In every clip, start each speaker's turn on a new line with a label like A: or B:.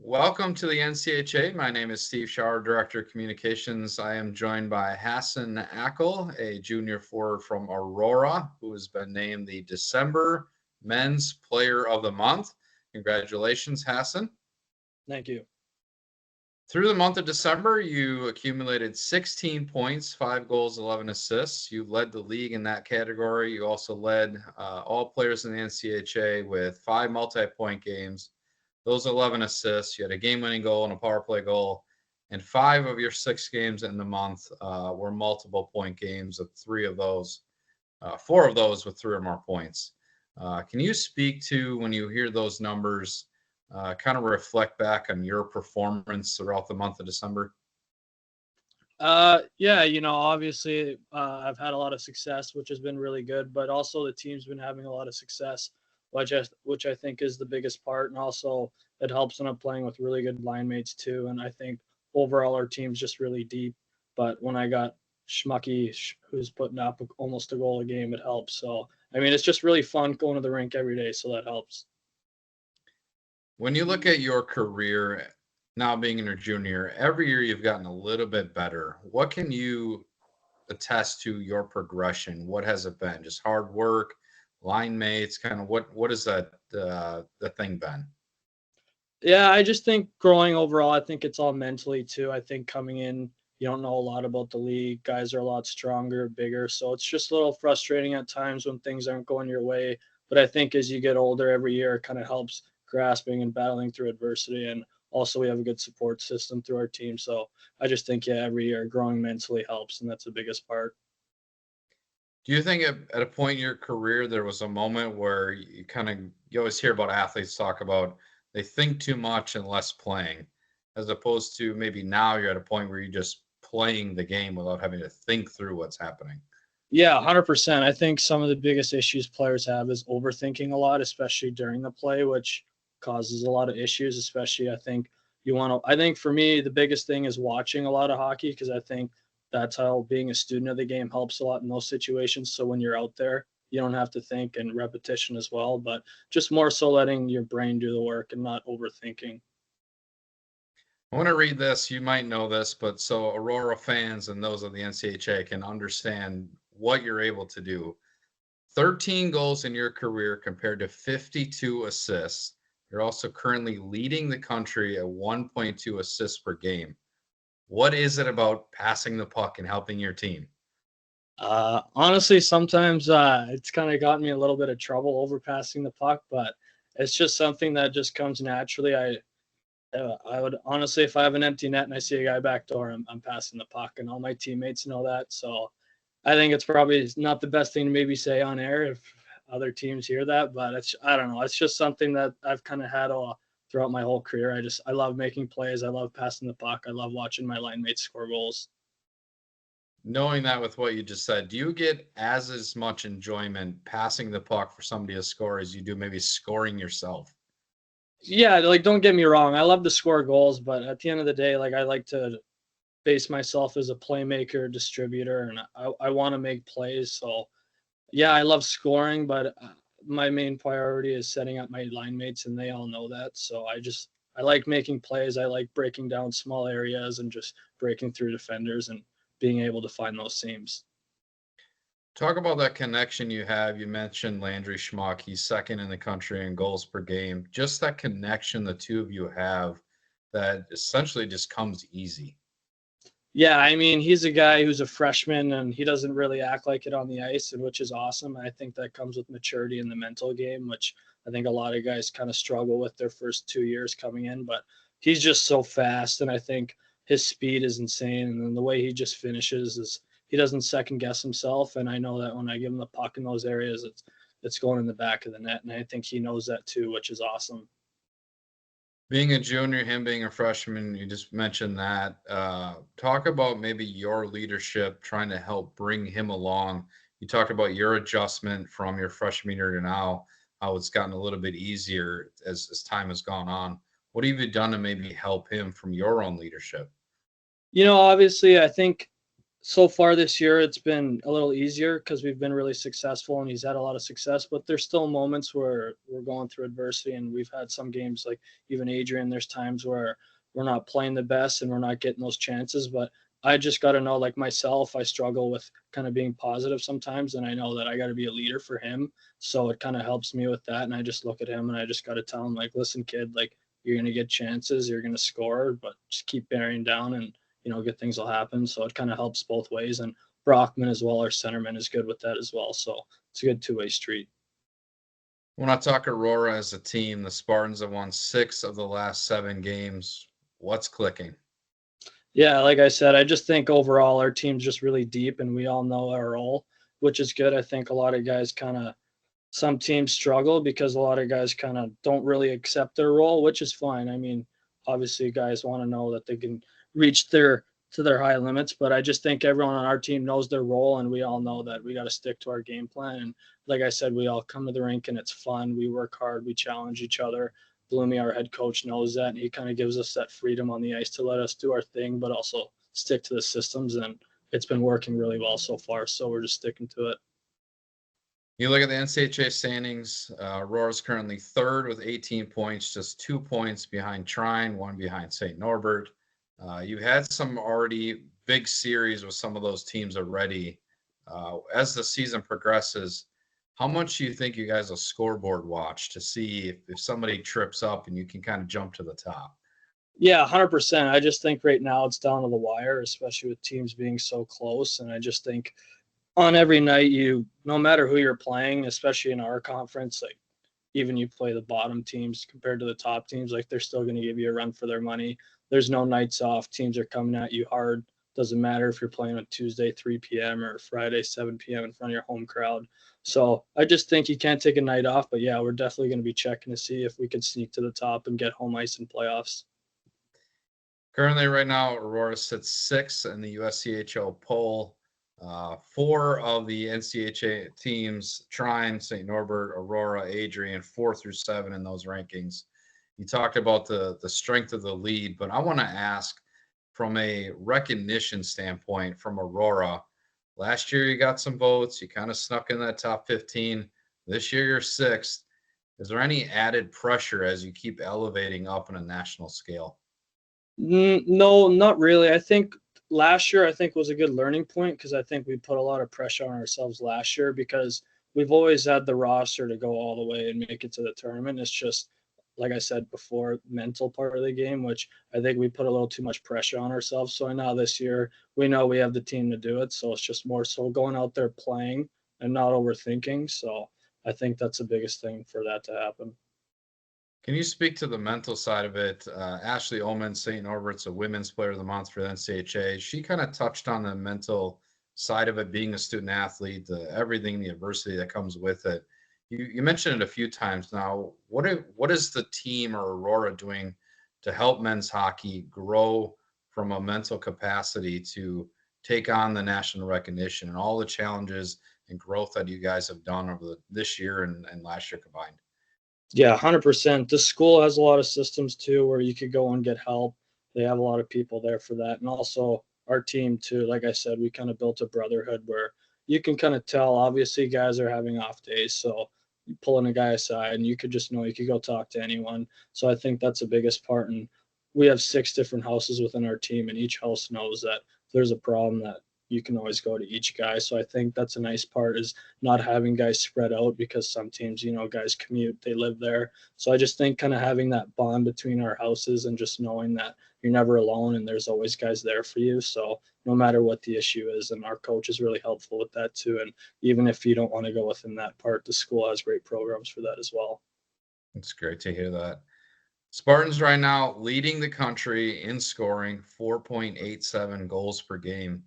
A: Welcome to the NCHA. My name is Steve Schauer, Director of Communications. I am joined by Hassan Akl, a junior forward from Aurora, who has been named the December Men's Player of the Month. Congratulations, Hassan.
B: Thank you.
A: Through the month of December, you accumulated 16 points, 5 goals, 11 assists. You led the league in that category. You also led all players in the NCHA with 5 multi-point games. Those 11 assists, you had a game-winning goal and a power play goal, and 5 of your 6 games in the month were multiple-point games. Of 4 of those with 3 or more points. Can you speak to, when you hear those numbers, kind of reflect back on your performance throughout the month of December?
B: Yeah, obviously I've had a lot of success, which has been really good, but also the team's been having a lot of success, which I think is the biggest part. And also it helps when I'm playing with really good line mates too. And I think overall our team's just really deep. But when I got Schmucky, who's putting up almost a goal a game, it helps. So, I mean, it's just really fun going to the rink every day. So that helps.
A: When you look at your career now being in your junior, every year you've gotten a little bit better. What can you attest to your progression? What has it been? Just hard work, line mates, kind of what is that the thing been?
B: Yeah, I just think growing overall, I think it's all mentally too. I think coming in, you don't know a lot about the league. Guys are a lot stronger, bigger. So it's just a little frustrating at times when things aren't going your way. But I think as you get older every year, it kind of helps grasping and battling through adversity. And also, we have a good support system through our team. So I just think, yeah, every year growing mentally helps. And that's the biggest part.
A: Do you think at a point in your career there was a moment where you always hear about athletes talk about they think too much and less playing, as opposed to maybe now you're at a point where you're just playing the game without having to think through what's happening?
B: Yeah, 100%. I think some of the biggest issues players have is overthinking a lot, especially during the play, which causes a lot of issues, especially I think for me, the biggest thing is watching a lot of hockey because I think that's how being a student of the game helps a lot in those situations. So when you're out there, you don't have to think and repetition as well, but just more so letting your brain do the work and not overthinking.
A: I want to read this. You might know this, but so Aurora fans and those of the NCHA can understand what you're able to do. 13 goals in your career compared to 52 assists. You're also currently leading the country at 1.2 assists per game. What is it about passing the puck and helping your team?
B: Honestly, sometimes it's kind of gotten me a little bit of trouble overpassing the puck, but it's just something that just comes naturally. I would honestly, if I have an empty net and I see a guy backdoor, I'm passing the puck, and all my teammates know that. So I think it's probably not the best thing to maybe say on air if other teams hear that, but I don't know. It's just something that I've kind of had throughout my whole career. I love making plays. I love passing the puck. I love watching my line mates score goals.
A: Knowing that with what you just said, do you get as much enjoyment passing the puck for somebody to score as you do maybe scoring yourself?
B: Yeah, like don't get me wrong. I love to score goals, but at the end of the day, like I like to base myself as a playmaker, distributor, and I want to make plays. So yeah, I love scoring, but my main priority is setting up my line mates, and they all know that. So I like making plays. I like breaking down small areas and just breaking through defenders and being able to find those seams.
A: Talk about that connection you have. You mentioned Landry Schmuck. He's second in the country in goals per game. Just that connection the two of you have that essentially just comes easy.
B: Yeah, I mean, he's a guy who's a freshman and he doesn't really act like it on the ice, and which is awesome. I think that comes with maturity in the mental game, which I think a lot of guys kind of struggle with their first 2 years coming in. But he's just so fast, and I think his speed is insane. And then the way he just finishes is he doesn't second guess himself. And I know that when I give him the puck in those areas, it's going in the back of the net, and I think he knows that too, which is awesome.
A: Being a junior, him being a freshman, you just mentioned that. Talk about maybe your leadership trying to help bring him along. You talked about your adjustment from your freshman year to now, how it's gotten a little bit easier as time has gone on. What have you done to maybe help him from your own leadership?
B: Obviously, I think So far this year, it's been a little easier because we've been really successful and he's had a lot of success. But there's still moments where we're going through adversity, and we've had some games like even Adrian. There's times where we're not playing the best and we're not getting those chances. But I just got to know, like myself, I struggle with kind of being positive sometimes, and I know that I got to be a leader for him. So it kind of helps me with that. And I just look at him and I just got to tell him, like, listen, kid, like you're gonna get chances, you're gonna score, but just keep bearing down and good things will happen. So it kind of helps both ways. And Brockman as well, our centerman, is good with that as well. So it's a good two-way street.
A: When I talk Aurora as a team, the Spartans have won 6 of the last 7 games. What's clicking?
B: Yeah, like I said, I just think overall our team's just really deep and we all know our role, which is good. I think a lot of guys some teams struggle because a lot of guys kind of don't really accept their role, which is fine. I mean, obviously guys want to know that they can reach their high limits, but I just think everyone on our team knows their role and we all know that we got to stick to our game plan. And like I said, we all come to the rink and it's fun. We work hard, we challenge each other. Bloomy, our head coach, knows that, and he kind of gives us that freedom on the ice to let us do our thing, but also stick to the systems. And it's been working really well so far, so we're just sticking to it.
A: You look at the NCHA standings. Aurora's currently 3rd with 18 points, just 2 points behind Trine, 1 behind St. Norbert. You had some already big series with some of those teams already. As the season progresses, how much do you think you guys will scoreboard watch to see if somebody trips up and you can kind of jump to the top?
B: Yeah, 100%. I just think right now it's down to the wire, especially with teams being so close. And I just think on every night, no matter who you're playing, especially in our conference, like even you play the bottom teams compared to the top teams, like they're still going to give you a run for their money. There's no nights off. Teams are coming at you hard. Doesn't matter if you're playing on Tuesday, 3 p.m. or Friday, 7 p.m. in front of your home crowd. So I just think you can't take a night off. But yeah, we're definitely going to be checking to see if we can sneak to the top and get home ice in playoffs.
A: Currently, right now, Aurora sits 6th in the USCHO poll. 4 of the NCHA teams, Trine, St. Norbert, Aurora, Adrian, 4 through 7 in those rankings. You talked about the strength of the lead, but I want to ask from a recognition standpoint from Aurora. Last year, you got some votes. You kind of snuck in that top 15. This year, you're 6th. Is there any added pressure as you keep elevating up on a national scale?
B: No, not really. I think last year was a good learning point because I think we put a lot of pressure on ourselves last year because we've always had the roster to go all the way and make it to the tournament. It's just like I said before, mental part of the game, which I think we put a little too much pressure on ourselves. So now this year we know we have the team to do it. So it's just more so going out there playing and not overthinking. So I think that's the biggest thing for that to happen.
A: Can you speak to the mental side of it? Ashley Ullman, St. Norbert's a Women's Player of the Month for the NCHA. She kind of touched on the mental side of it, being a student athlete, everything, the adversity that comes with it. You mentioned it a few times now. What is the team or Aurora doing to help men's hockey grow from a mental capacity to take on the national recognition and all the challenges and growth that you guys have done over this year and last year combined?
B: Yeah, 100%. The school has a lot of systems too where you could go and get help. They have a lot of people there for that. And also our team too, like I said, we kind of built a brotherhood where you can kind of tell obviously guys are having off days. So you pulling a guy aside and you could just know you could go talk to anyone. So I think that's the biggest part. And we have 6 different houses within our team and each house knows that if there's a problem that you can always go to each guy. So I think that's a nice part is not having guys spread out because some teams, guys commute, they live there. So I just think kind of having that bond between our houses and just knowing that you're never alone and there's always guys there for you. So no matter what the issue is, and our coach is really helpful with that too. And even if you don't want to go within that part, the school has great programs for that as well.
A: It's great to hear that. Spartans right now leading the country in scoring, 4.87 goals per game.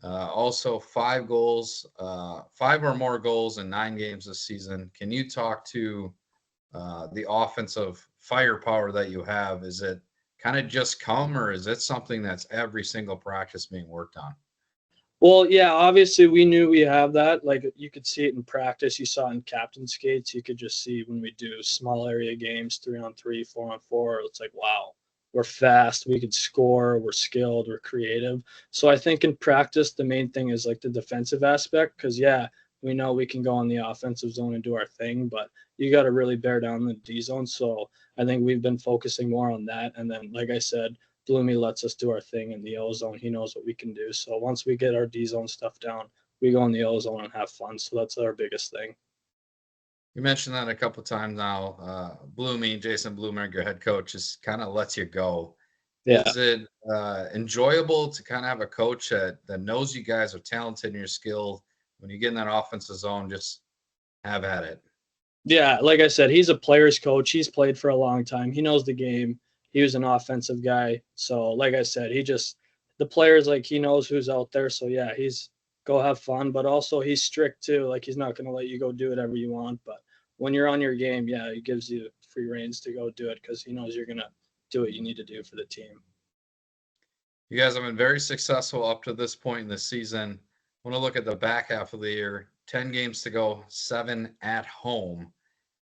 A: Also, 5 or more goals in 9 games this season. Can you talk to the offensive firepower that you have? Is it kind of just come, or is it something that's every single practice being worked on?
B: Well, yeah, obviously we knew we have that. Like you could see it in practice. You saw it in captain skates. You could just see when we do small area games, 3-on-3, 4-on-4. It's like, wow, we're fast, we could score, we're skilled, we're creative. So I think in practice, the main thing is like the defensive aspect, because yeah, we know we can go on the offensive zone and do our thing, but you got to really bear down the D zone. So I think we've been focusing more on that. And then, like I said, Bloomy lets us do our thing in the O zone. He knows what we can do. So once we get our D zone stuff down, we go in the O zone and have fun. So that's our biggest thing.
A: You mentioned that a couple times now. Jason Bloomer, your head coach, just kind of lets you go.
B: Yeah.
A: Is it enjoyable to kind of have a coach that knows you guys are talented in your skill? When you get in that offensive zone, just have at it.
B: Yeah, like I said, he's a player's coach. He's played for a long time. He knows the game. He was an offensive guy. So, like I said, the players, like, he knows who's out there. So, yeah, he's go have fun, but also he's strict too. Like, he's not going to let you go do whatever you want. But when you're on your game, yeah, he gives you free reins to go do it because he knows you're going to do what you need to do for the team.
A: You guys have been very successful up to this point in the season. I want to look at the back half of the year. 10 games to go, 7 at home.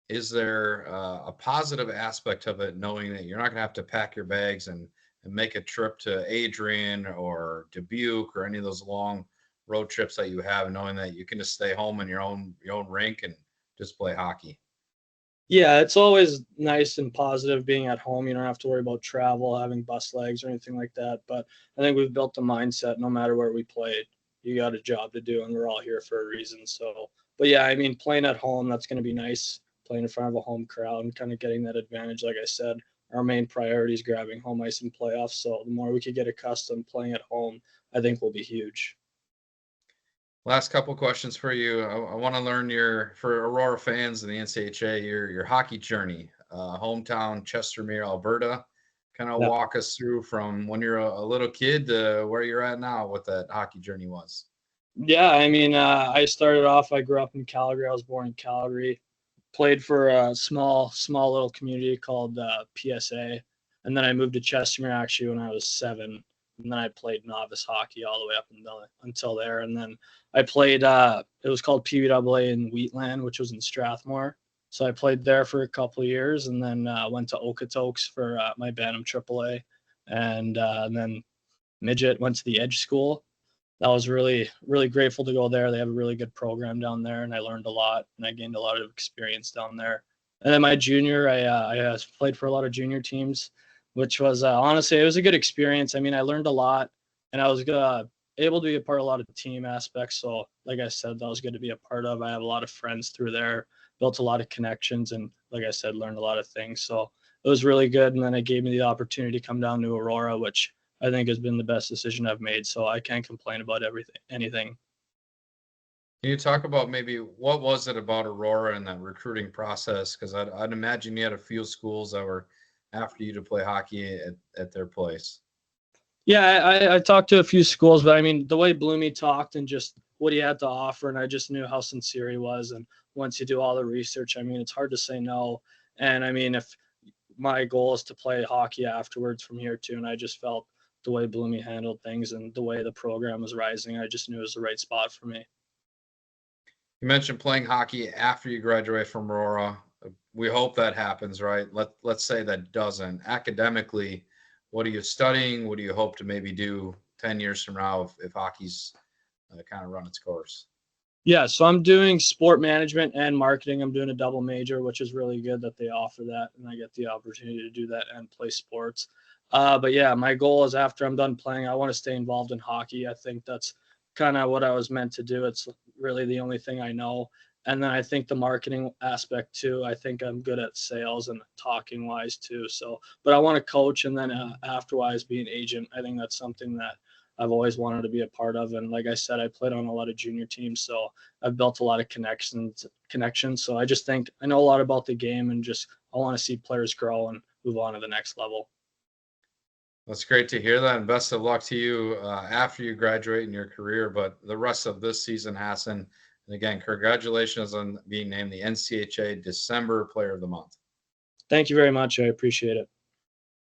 A: Is there a positive aspect of it, knowing that you're not going to have to pack your bags and make a trip to Adrian or Dubuque or any of those long road trips that you have, knowing that you can just stay home in your own rink and just play hockey?
B: Yeah, it's always nice and positive being at home. You don't have to worry about travel, having bus legs or anything like that. But I think we've built the mindset no matter where we play, you got a job to do and we're all here for a reason. So, but yeah, I mean, playing at home, that's going to be nice, playing in front of a home crowd and kind of getting that advantage. Like I said, our main priority is grabbing home ice in playoffs. So the more we could get accustomed playing at home, I think will be huge.
A: Last couple questions for you. I want to learn for Aurora fans and the NCHA, your hockey journey. Hometown, Chestermere, Alberta. Kind of
B: Yeah.
A: walk us through from when you're a little kid to where you're at now, what that hockey journey was.
B: Yeah, I mean, I started off, I grew up in Calgary. I was born in Calgary, played for a small little community called PSA. And then I moved to Chestermere actually when I was 7. And then I played novice hockey all the way up until there. And then I played, it was called PBAA in Wheatland, which was in Strathmore. So I played there for a couple of years and then went to Okotoks for my Bantam AAA. And then midget, went to the Edge School. That was really grateful to go there. They have a really good program down there, and I learned a lot, and I gained a lot of experience down there. And then my junior, I played for a lot of junior teams, which was honestly, it was a good experience. I mean, I learned a lot, and I was able to be a part of a lot of team aspects. So, like I said, that was good to be a part of. I have a lot of friends through there, built a lot of connections, and like I said, learned a lot of things. So it was really good. And then it gave me the opportunity to come down to Aurora, which I think has been the best decision I've made. So I can't complain about anything.
A: Can you talk about maybe what was it about Aurora and that recruiting process? Because I'd imagine you had a few schools that were after you to play hockey at their place.
B: Yeah, I talked to a few schools, but I mean, the way Bloomy talked and just what he had to offer, and I just knew how sincere he was. And once you do all the research, I mean, it's hard to say no. And I mean, if my goal is to play hockey afterwards from here too, and I just felt the way Bloomy handled things and the way the program was rising, I just knew it was the right spot for me.
A: You mentioned playing hockey after you graduate from Aurora. We hope that happens, right? Let's say that doesn't. Academically, what are you studying? What do you hope to maybe do 10 years from now if hockey's kind of run its course?
B: Yeah, so I'm doing sport management and marketing. I'm doing a double major, which is really good that they offer that, and I get the opportunity to do that and play sports. But yeah, my goal is after I'm done playing, I want to stay involved in hockey. I think that's kind of what I was meant to do. It's really the only thing I know. And then I think the marketing aspect too. I think I'm good at sales and talking wise too. So, but I want to coach and then afterwise be an agent. I think that's something that I've always wanted to be a part of. And like I said, I played on a lot of junior teams, so I've built a lot of connections. So I just think I know a lot about the game and just I want to see players grow and move on to the next level.
A: That's great to hear that, and best of luck to you after you graduate in your career, but the rest of this season, Hassan. And again, congratulations on being named the NCHA December Player of the Month.
B: Thank you very much. I appreciate it.